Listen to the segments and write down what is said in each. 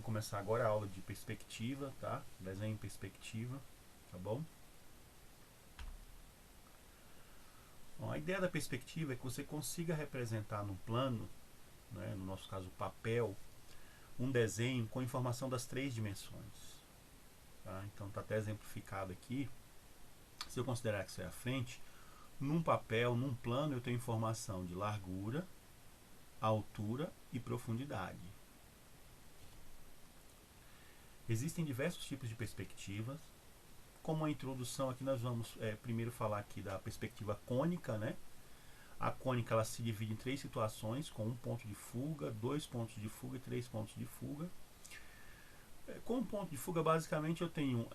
começar agora a aula de perspectiva, tá? Desenho em perspectiva, tá bom? Bom, a ideia da perspectiva é que você consiga representar no plano, né, no nosso caso papel, um desenho com informação das 3 dimensões. Tá? Então está até exemplificado aqui. Se eu considerar que isso é a frente, num papel, num plano, eu tenho informação de largura, altura e profundidade. Existem diversos tipos de perspectivas. Como a introdução aqui, nós vamos primeiro falar aqui da perspectiva cônica, né? A cônica ela se divide em 3 situações, com 1 ponto de fuga, 2 pontos de fuga e 3 pontos de fuga. Com um ponto de fuga, basicamente, eu tenho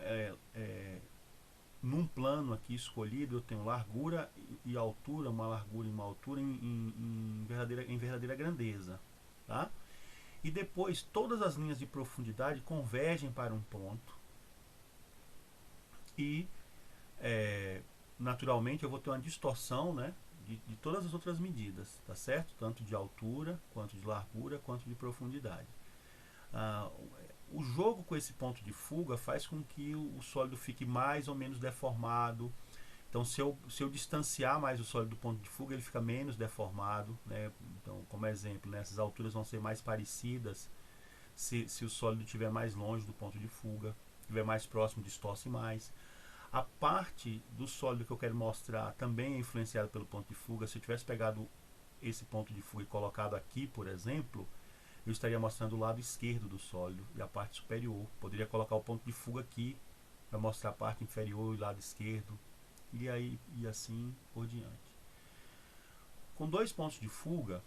num plano aqui escolhido, eu tenho largura e altura, uma largura e uma altura em verdadeira grandeza. Tá? E depois, todas as linhas de profundidade convergem para um ponto. E, naturalmente, eu vou ter uma distorção, né, de todas as outras medidas, tá certo? Tanto de altura, quanto de largura, quanto de profundidade. O jogo com esse ponto de fuga faz com que o sólido fique mais ou menos deformado. Então, se eu distanciar mais o sólido do ponto de fuga, ele fica menos deformado, né? Então, como exemplo, né, essas alturas vão ser mais parecidas se o sólido estiver mais longe do ponto de fuga, estiver mais próximo, distorce mais. A parte do sólido que eu quero mostrar também é influenciada pelo ponto de fuga. Se eu tivesse pegado esse ponto de fuga e colocado aqui, por exemplo, eu estaria mostrando o lado esquerdo do sólido e a parte superior. Poderia colocar o ponto de fuga aqui para mostrar a parte inferior e o lado esquerdo, e assim por diante. Com 2 pontos de fuga,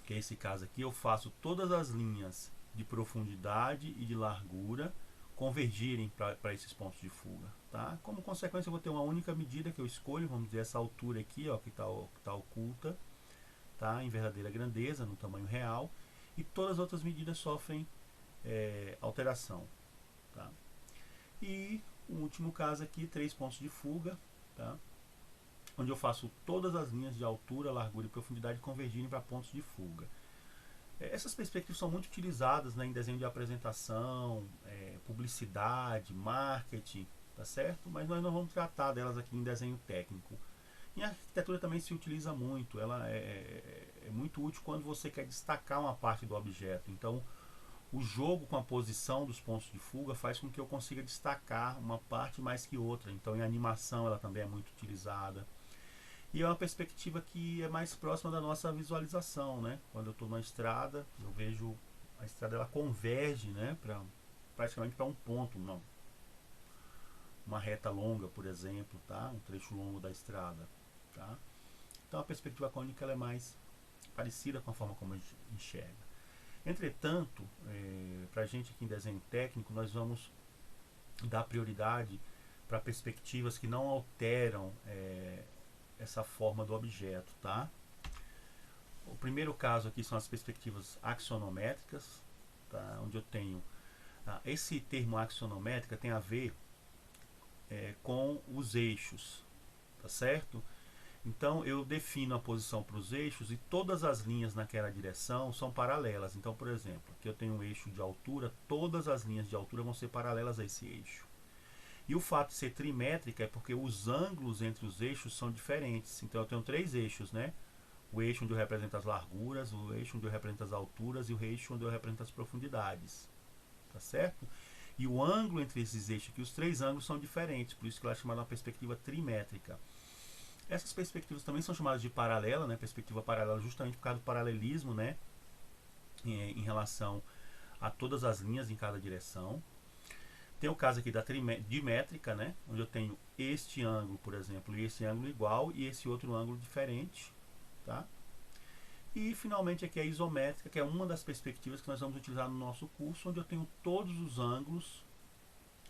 que é esse caso aqui, eu faço todas as linhas de profundidade e de largura convergirem para esses pontos de fuga. Tá? Como consequência, eu vou ter uma única medida que eu escolho, vamos dizer essa altura aqui, ó, que está oculta, tá? Em verdadeira grandeza, no tamanho real, e todas as outras medidas sofrem alteração. Tá? E o último caso aqui, 3 pontos de fuga, tá? Onde eu faço todas as linhas de altura, largura e profundidade convergirem para pontos de fuga. Essas perspectivas são muito utilizadas, né, em desenho de apresentação, publicidade, marketing, tá certo? Mas nós não vamos tratar delas aqui em desenho técnico. Em arquitetura também se utiliza muito, ela é muito útil quando você quer destacar uma parte do objeto. Então, o jogo com a posição dos pontos de fuga faz com que eu consiga destacar uma parte mais que outra. Então, em animação ela também é muito utilizada. E é uma perspectiva que é mais próxima da nossa visualização, né? Quando eu estou na estrada, eu vejo a estrada, ela converge, né, praticamente para um ponto, não. Uma reta longa, por exemplo, tá? Um trecho longo da estrada, tá? Então a perspectiva cônica ela é mais parecida com a forma como a gente enxerga. Entretanto, para a gente aqui em desenho técnico, nós vamos dar prioridade para perspectivas que não alteram essa forma do objeto, tá? O primeiro caso aqui são as perspectivas axonométricas, tá? Onde eu tenho esse termo axonométrica tem a ver com os eixos, tá certo? Então eu defino a posição para os eixos e todas as linhas naquela direção são paralelas. Então, por exemplo, aqui eu tenho um eixo de altura, todas as linhas de altura vão ser paralelas a esse eixo. E o fato de ser trimétrica é porque os ângulos entre os eixos são diferentes. Então eu tenho 3 eixos, né? O eixo onde eu represento as larguras, o eixo onde eu represento as alturas e o eixo onde eu represento as profundidades. Tá certo? E o ângulo entre esses eixos aqui, os 3 ângulos são diferentes, por isso que ela é chamada uma perspectiva trimétrica. Essas perspectivas também são chamadas de paralela, né? Perspectiva paralela justamente por causa do paralelismo, né? Em relação a todas as linhas em cada direção. Tem o caso aqui da dimétrica, né? Onde eu tenho este ângulo, por exemplo, e esse ângulo igual e esse outro ângulo diferente, tá? E finalmente aqui a isométrica, que é uma das perspectivas que nós vamos utilizar no nosso curso, onde eu tenho todos os ângulos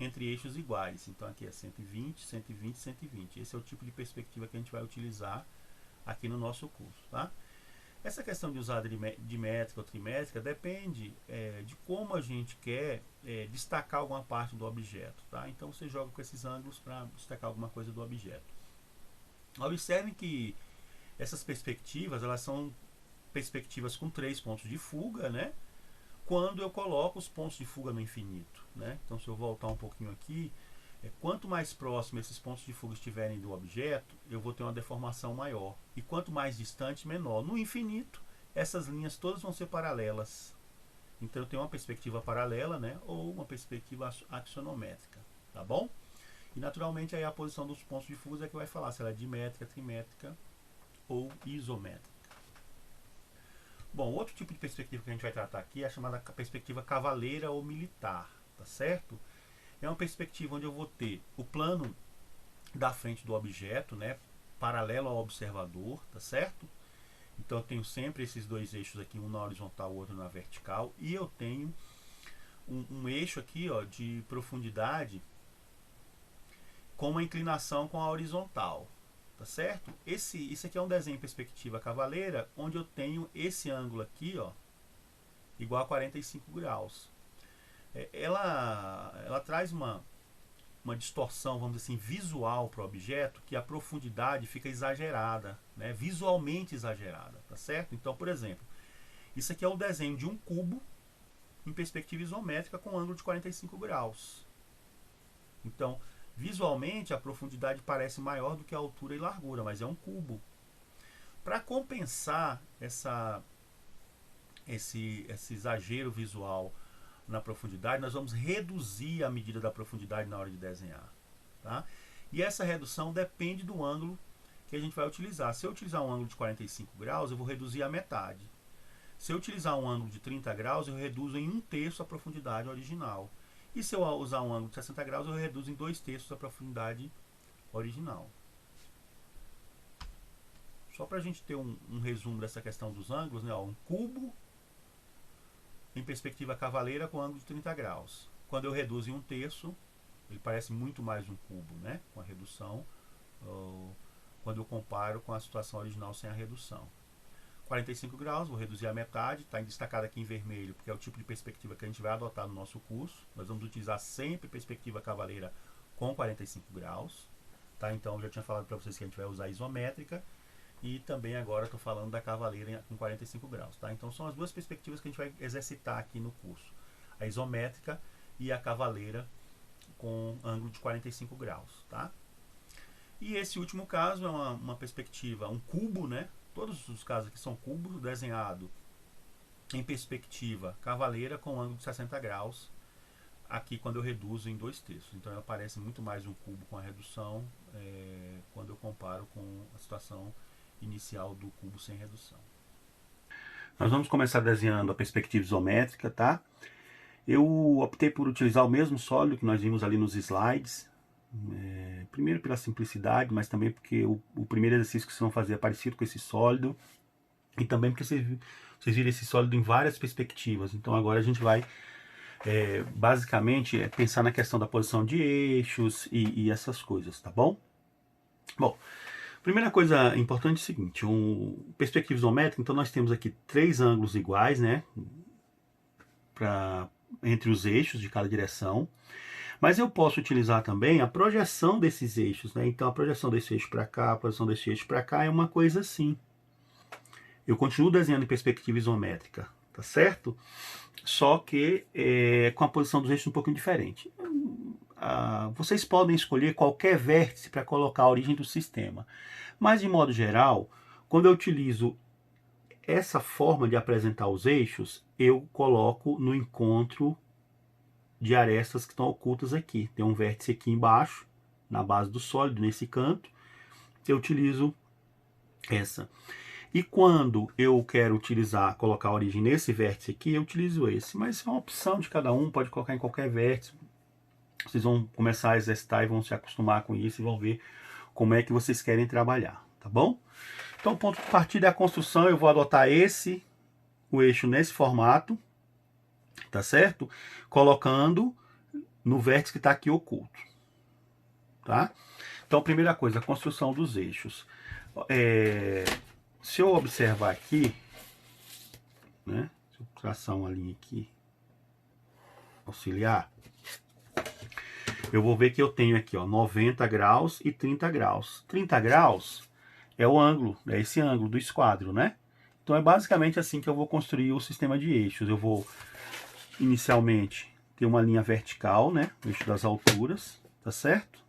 entre eixos iguais. Então aqui é 120, 120, 120. Esse é o tipo de perspectiva que a gente vai utilizar aqui no nosso curso, tá? Essa questão de usar dimétrica ou trimétrica depende de como a gente quer destacar alguma parte do objeto, tá? Então você joga com esses ângulos para destacar alguma coisa do objeto. Observem que essas perspectivas, elas são perspectivas com 3 pontos de fuga, né? quando eu coloco os pontos de fuga no infinito, né? Então, se eu voltar um pouquinho aqui, quanto mais próximo esses pontos de fuga estiverem do objeto, eu vou ter uma deformação maior. E quanto mais distante, menor. No infinito, essas linhas todas vão ser paralelas. Então, eu tenho uma perspectiva paralela, né? Ou uma perspectiva axonométrica, tá bom? E, naturalmente, aí a posição dos pontos de fuga é que vai falar se ela é dimétrica, trimétrica ou isométrica. Bom, outro tipo de perspectiva que a gente vai tratar aqui é a chamada perspectiva cavaleira ou militar, tá certo? É uma perspectiva onde eu vou ter o plano da frente do objeto, né, paralelo ao observador, tá certo? Então eu tenho sempre esses dois eixos aqui, um na horizontal, o outro na vertical, e eu tenho um eixo aqui, ó, de profundidade com uma inclinação com a horizontal, tá certo? Isso aqui é um desenho em perspectiva cavaleira, onde eu tenho esse ângulo aqui, ó, igual a 45 graus. Ela traz uma distorção, vamos dizer assim, visual para o objeto, que a profundidade fica exagerada, né? Visualmente exagerada, tá certo? Então, por exemplo, isso aqui é o desenho de um cubo em perspectiva isométrica com ângulo de 45 graus. Então, visualmente, a profundidade parece maior do que a altura e largura, mas é um cubo. Para compensar esse exagero visual na profundidade, nós vamos reduzir a medida da profundidade na hora de desenhar, tá? E essa redução depende do ângulo que a gente vai utilizar. Se eu utilizar um ângulo de 45 graus, eu vou reduzir a metade. Se eu utilizar um ângulo de 30 graus, eu reduzo em 1/3 a profundidade original. E se eu usar um ângulo de 60 graus, eu reduzo em 2/3 a profundidade original. Só para a gente ter um resumo dessa questão dos ângulos, né? Ó, um cubo em perspectiva cavaleira com ângulo de 30 graus. Quando eu reduzo em 1/3, ele parece muito mais um cubo, né? Com a redução, quando eu comparo com a situação original sem a redução. 45 graus, vou reduzir a metade, está destacado aqui em vermelho, porque é o tipo de perspectiva que a gente vai adotar no nosso curso. Nós vamos utilizar sempre perspectiva cavaleira com 45 graus. Tá? Então, eu já tinha falado para vocês que a gente vai usar isométrica. E também agora estou falando da cavaleira com 45 graus. Tá? Então são as duas perspectivas que a gente vai exercitar aqui no curso. A isométrica e a cavaleira com ângulo de 45 graus. Tá? E esse último caso é uma perspectiva, um cubo, né? Todos os casos aqui são cubos, desenhado em perspectiva cavaleira com ângulo de 60 graus. Aqui quando eu reduzo em 2/3. Então ela parece muito mais um cubo com a redução quando eu comparo com a situação inicial do cubo sem redução. Nós vamos começar desenhando a perspectiva isométrica, tá? Eu optei por utilizar o mesmo sólido que nós vimos ali nos slides. Primeiro pela simplicidade, mas também porque o primeiro exercício que vocês vão fazer é parecido com esse sólido. E também porque vocês viram esse sólido em várias perspectivas. Então agora a gente vai basicamente pensar na questão da posição de eixos e essas coisas, tá bom? Bom, primeira coisa importante é o seguinte, perspectiva isométrica, então nós temos aqui 3 ângulos iguais, né, entre os eixos de cada direção, mas eu posso utilizar também a projeção desses eixos, né, então a projeção desse eixo para cá, a projeção desse eixo para cá é uma coisa assim. Eu continuo desenhando em perspectiva isométrica, tá certo? Só que com a posição dos eixos um pouquinho diferente. Vocês podem escolher qualquer vértice para colocar a origem do sistema. Mas, de modo geral, quando eu utilizo essa forma de apresentar os eixos, eu coloco no encontro de arestas que estão ocultas aqui. Tem um vértice aqui embaixo, na base do sólido, nesse canto. Eu utilizo essa. E quando eu quero colocar a origem nesse vértice aqui, eu utilizo esse. Mas é uma opção de cada um, pode colocar em qualquer vértice. Vocês vão começar a exercitar e vão se acostumar com isso e vão ver como é que vocês querem trabalhar, tá bom? Então, o ponto de partida é a construção. Eu vou adotar o eixo nesse formato, tá certo? Colocando no vértice que está aqui oculto, tá? Então, primeira coisa, a construção dos eixos. Se eu observar aqui, né? Se eu traçar uma linha aqui, auxiliar, eu vou ver que eu tenho aqui, ó, 90 graus e 30 graus. 30 graus é o ângulo, é esse ângulo do esquadro, né? Então é basicamente assim que eu vou construir o sistema de eixos. Eu vou inicialmente ter uma linha vertical, né? O eixo das alturas, tá certo?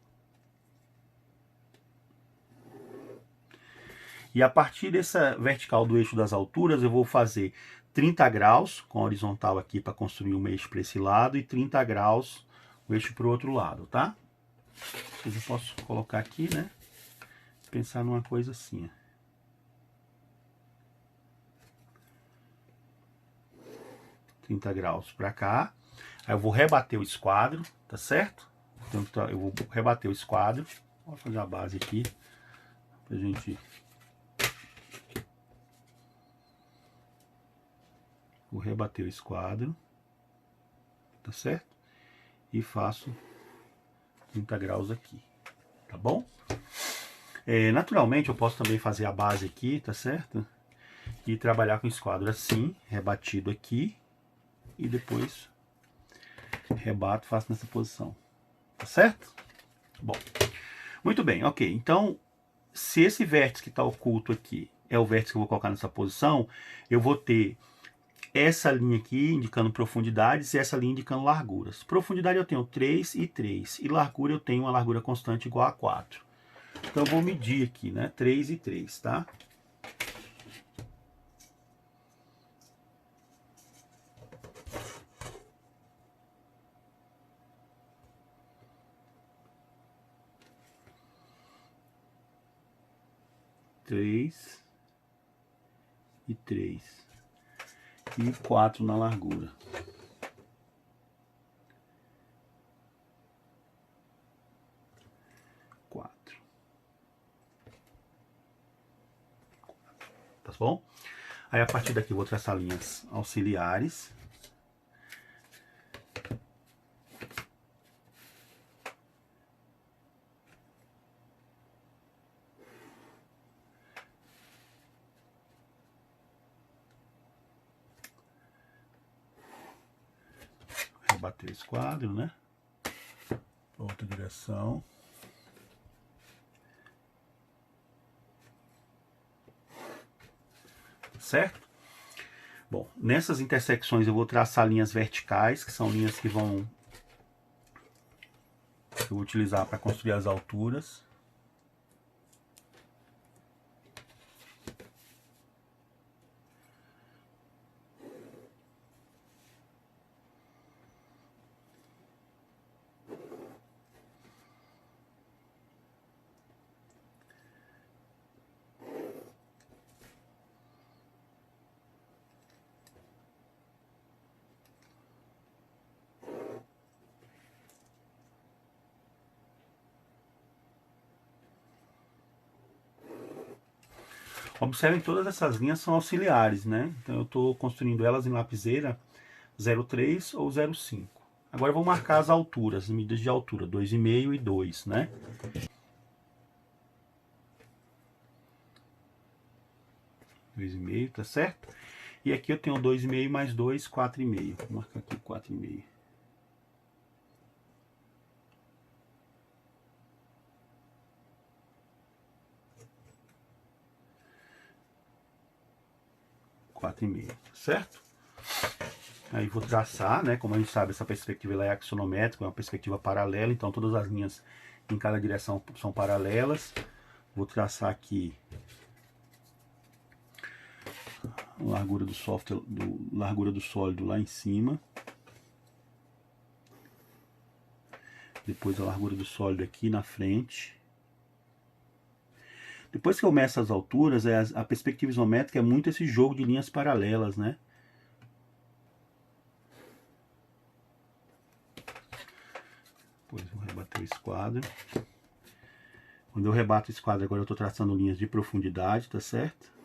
E a partir dessa vertical do eixo das alturas, eu vou fazer 30 graus com a horizontal aqui para construir um eixo para esse lado e 30 graus o eixo para o outro lado, tá? Eu posso colocar aqui, né? Pensar numa coisa assim, ó. 30 graus para cá. Aí eu vou rebater o esquadro, tá certo? Então eu vou rebater o esquadro. Vou fazer a base aqui pra gente. Vou rebater o esquadro, tá certo? E faço 30 graus aqui, tá bom? Naturalmente eu posso também fazer a base aqui, tá certo? E trabalhar com o esquadro assim, rebatido aqui. E depois rebato, faço nessa posição, tá certo? Bom, muito bem, ok. Então, se esse vértice que está oculto aqui é o vértice que eu vou colocar nessa posição, eu vou ter essa linha aqui indicando profundidades e essa linha indicando larguras. Profundidade eu tenho 3 e 3, e largura eu tenho uma largura constante igual a 4. Então eu vou medir aqui, né? 3 e 3, tá? Três e 3 e 4 na largura. Tá bom? Aí a partir daqui eu vou traçar linhas auxiliares. Rebater o esquadro, né? Outra direção. Certo? Bom, nessas intersecções eu vou traçar linhas verticais, que são linhas que eu vou utilizar para construir as alturas. Observem, todas essas linhas são auxiliares, né? Então eu estou construindo elas em lapiseira 0,3 ou 0,5. Agora eu vou marcar as alturas, as medidas de altura, 2,5 e 2, né? 2,5, tá certo? E aqui eu tenho 2,5 mais 2, 4,5. Vou marcar aqui 4,5. Certo? Aí vou traçar, né? Como a gente sabe, essa perspectiva ela é axonométrica, é uma perspectiva paralela, então todas as linhas em cada direção são paralelas. Vou traçar aqui a largura do sólido lá em cima. Depois a largura do sólido aqui na frente. Depois que eu meço as alturas, a perspectiva isométrica é muito esse jogo de linhas paralelas, né? Depois vou rebater o esquadro. Quando eu rebato o esquadro, agora eu estou traçando linhas de profundidade, tá certo?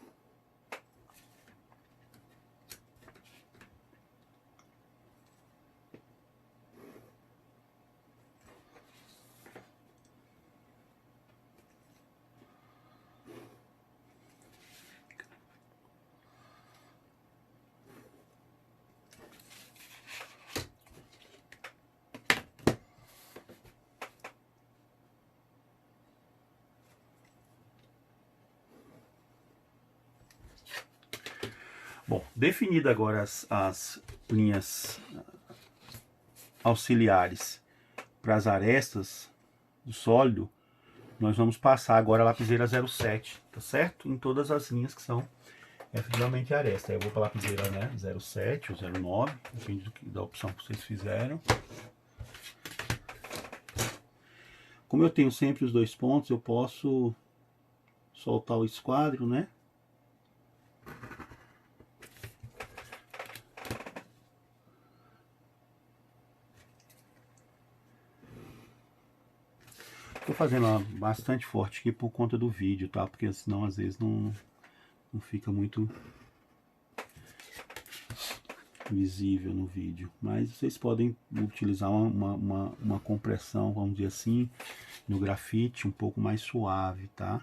Bom, definida agora as linhas auxiliares para as arestas do sólido, nós vamos passar agora a lapiseira 07, tá certo? Em todas as linhas que são efetivamente aresta. Aí eu vou para a lapiseira, né, 07 ou 09, depende da opção que vocês fizeram. Como eu tenho sempre os 2 pontos, eu posso soltar o esquadro, né? Tô fazendo ela bastante forte aqui por conta do vídeo, tá? Porque senão às vezes não fica muito visível no vídeo. Mas vocês podem utilizar uma compressão, vamos dizer assim, no grafite um pouco mais suave, tá?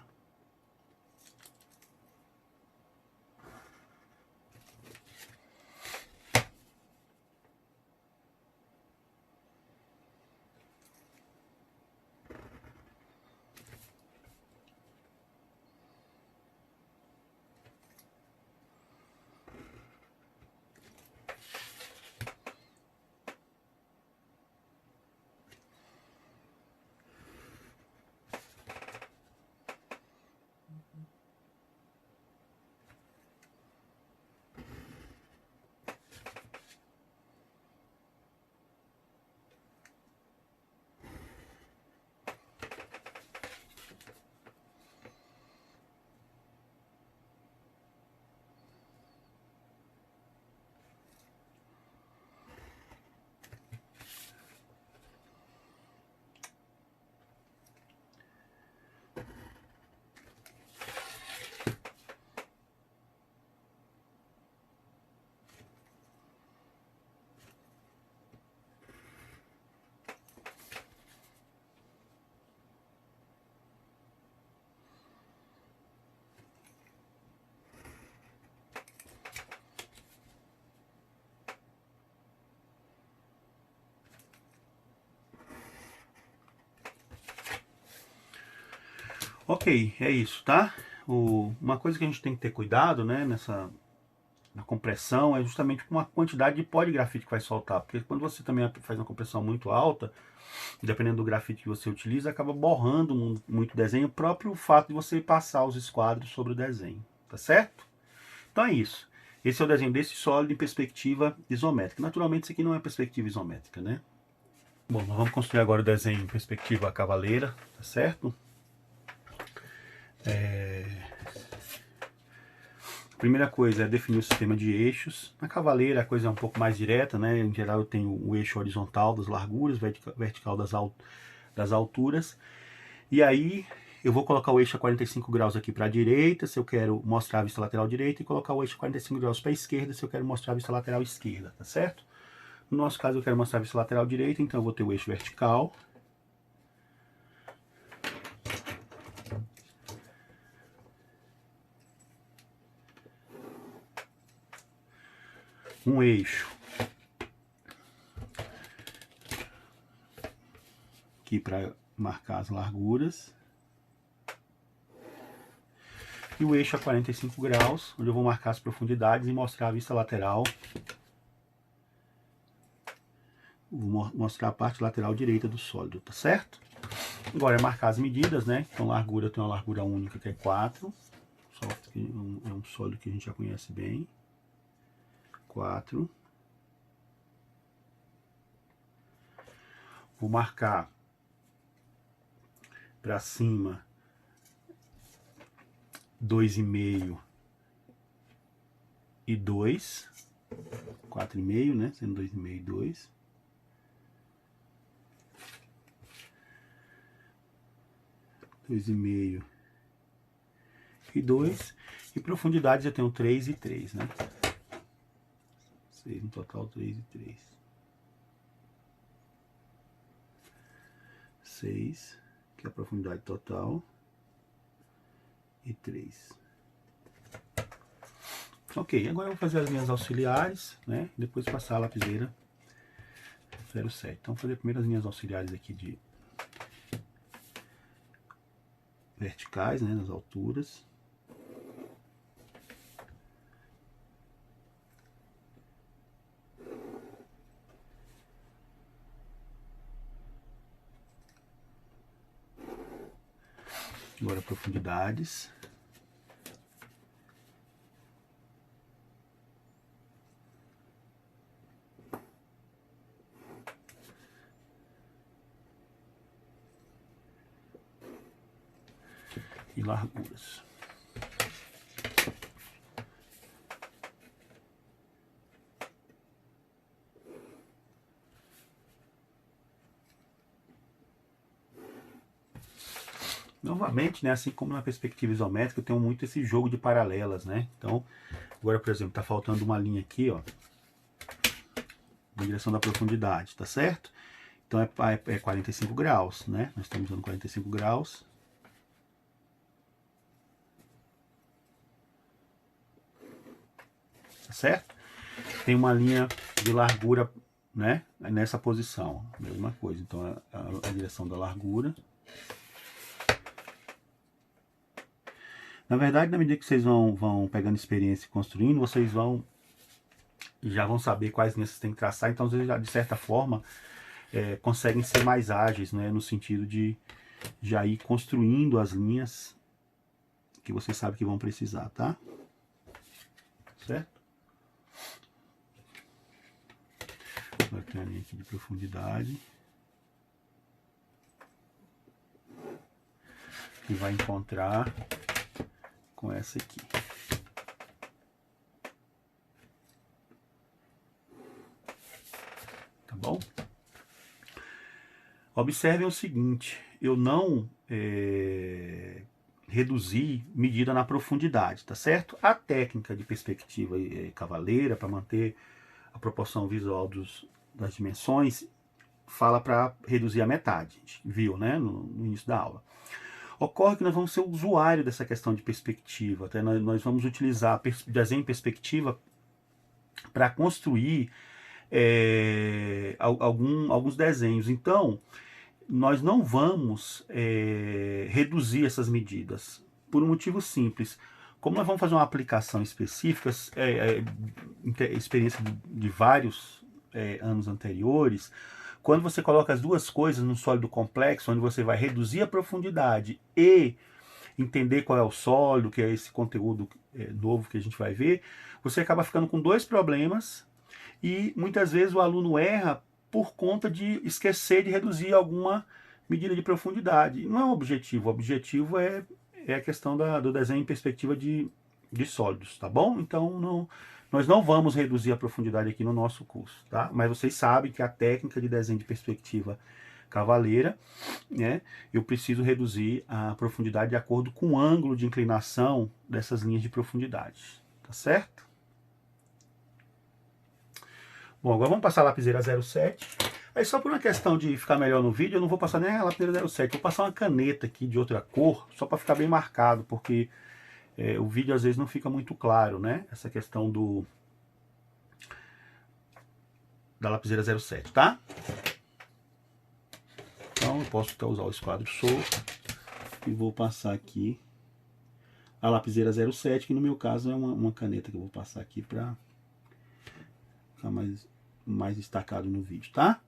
Ok, é isso, tá? Uma coisa que a gente tem que ter cuidado, né, na compressão é justamente com a quantidade de pó de grafite que vai soltar, porque quando você também faz uma compressão muito alta, dependendo do grafite que você utiliza, acaba borrando muito desenho, o próprio fato de você passar os esquadros sobre o desenho, tá certo? Então é isso. Esse é o desenho desse sólido em perspectiva isométrica. Naturalmente isso aqui não é perspectiva isométrica, né? Bom, nós vamos construir agora o desenho em perspectiva cavaleira, tá certo? Primeira coisa é definir o sistema de eixos. Na cavaleira a coisa é um pouco mais direta, né? Em geral eu tenho o eixo horizontal das larguras, vertical das alturas. E aí eu vou colocar o eixo a 45 graus aqui para a direita, se eu quero mostrar a vista lateral direita, e colocar o eixo a 45 graus para a esquerda, se eu quero mostrar a vista lateral esquerda, tá certo? No nosso caso eu quero mostrar a vista lateral direita, então eu vou ter o eixo vertical. Um eixo aqui para marcar as larguras. E o eixo a 45 graus, onde eu vou marcar as profundidades e mostrar a vista lateral. Vou mostrar a parte lateral direita do sólido, tá certo? Agora é marcar as medidas, né? Então largura, eu tenho uma largura única que é 4. É um sólido que a gente já conhece bem. 4. Vou marcar para cima 2,5 e 2. 4,5, né? Sendo 2,5 e 2. 2,5 e 2. E profundidades eu tenho 3 e 3, né? 6 no total, 3 e 3. 6, que é a profundidade total. E 3. Ok, agora eu vou fazer as linhas auxiliares, né? Depois passar a lapiseira 07. Então vou fazer primeiro as linhas auxiliares aqui de verticais, né? Nas alturas. Agora profundidades. E larguras. Novamente, né, assim como na perspectiva isométrica, eu tenho muito esse jogo de paralelas, né? Então, agora, por exemplo, tá faltando uma linha aqui, ó, na direção da profundidade, tá certo? Então é 45 graus, né? Nós estamos usando 45 graus. Tá certo? Tem uma linha de largura, né? Nessa posição, mesma coisa. Então a direção da largura. Na verdade, na medida que vocês vão pegando experiência e construindo, vocês já vão saber quais linhas vocês têm que traçar. Então, vocês já, de certa forma, conseguem ser mais ágeis, né? No sentido de já ir construindo as linhas que vocês sabem que vão precisar, tá? Certo? Agora tem a linha aqui de profundidade. Que vai encontrar com essa aqui. Tá bom? Observem o seguinte, eu não reduzi medida na profundidade, tá certo? A técnica de perspectiva cavaleira, para manter a proporção visual das dimensões, fala para reduzir a metade, a gente viu, né, no início da aula. Ocorre que nós vamos ser usuário dessa questão de perspectiva, até nós vamos utilizar desenho em perspectiva para construir alguns desenhos. Então, nós não vamos reduzir essas medidas, por um motivo simples. Como nós vamos fazer uma aplicação específica, experiência de vários anos anteriores, quando você coloca as duas coisas num sólido complexo, onde você vai reduzir a profundidade e entender qual é o sólido, que é esse conteúdo novo que a gente vai ver, você acaba ficando com dois problemas e muitas vezes o aluno erra por conta de esquecer de reduzir alguma medida de profundidade. Não é o objetivo é a questão do desenho em perspectiva de sólidos, tá bom? Então nós não vamos reduzir a profundidade aqui no nosso curso, tá? Mas vocês sabem que a técnica de desenho de perspectiva cavaleira, né, eu preciso reduzir a profundidade de acordo com o ângulo de inclinação dessas linhas de profundidade, tá certo? Bom, agora vamos passar a lapiseira 07. Aí só por uma questão de ficar melhor no vídeo, eu não vou passar nem a lapiseira 07, vou passar uma caneta aqui de outra cor, só para ficar bem marcado, porque o vídeo às vezes não fica muito claro, né? Essa questão da lapiseira 07, tá? Então eu posso até usar o esquadro solto e vou passar aqui a lapiseira 07, que no meu caso é uma caneta que eu vou passar aqui para ficar mais destacado no vídeo, tá?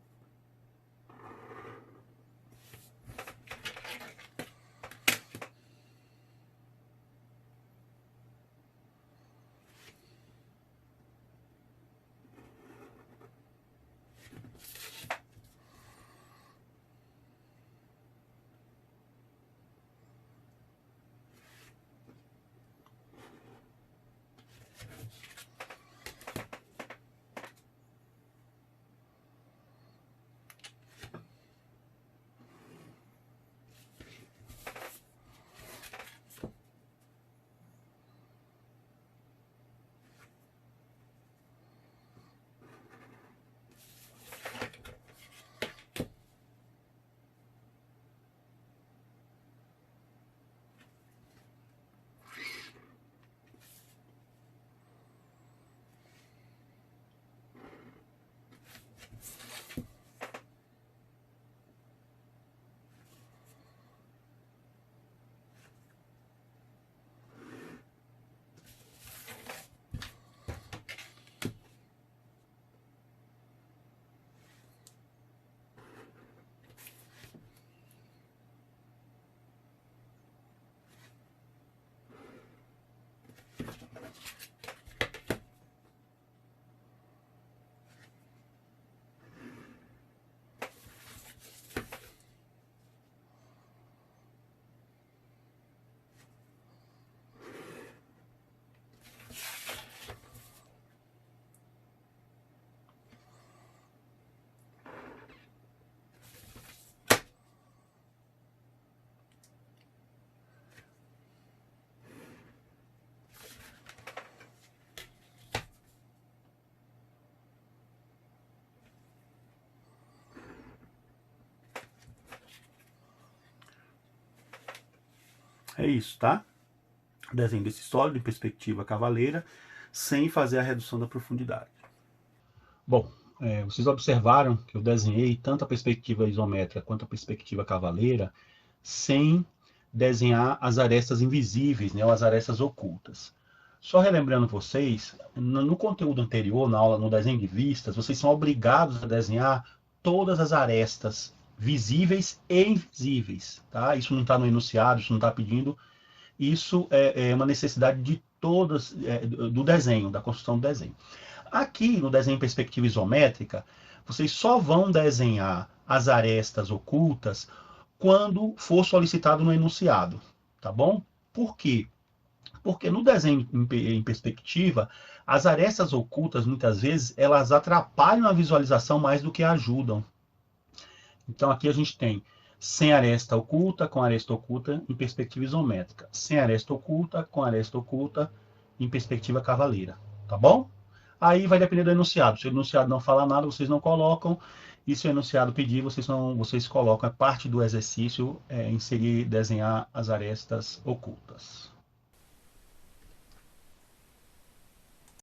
É isso, tá? Desenho desse sólido em perspectiva cavaleira, sem fazer a redução da profundidade. Bom, vocês observaram que eu desenhei tanto a perspectiva isométrica quanto a perspectiva cavaleira sem desenhar as arestas invisíveis, né, ou as arestas ocultas. Só relembrando vocês, no conteúdo anterior, na aula, no desenho de vistas, vocês são obrigados a desenhar todas as arestas visíveis e invisíveis. Tá? Isso não está no enunciado, isso não está pedindo. Isso é uma necessidade de todas, do desenho, da construção do desenho. Aqui no desenho em perspectiva isométrica, vocês só vão desenhar as arestas ocultas quando for solicitado no enunciado, tá bom? Por quê? Porque no desenho em perspectiva, as arestas ocultas, muitas vezes, elas atrapalham a visualização mais do que ajudam. Então aqui a gente tem sem aresta oculta, com aresta oculta em perspectiva isométrica. Sem aresta oculta, com aresta oculta em perspectiva cavaleira. Tá bom? Aí vai depender do enunciado. Se o enunciado não falar nada, vocês não colocam. E se o enunciado pedir, vocês colocam. É parte do exercício inserir, desenhar as arestas ocultas.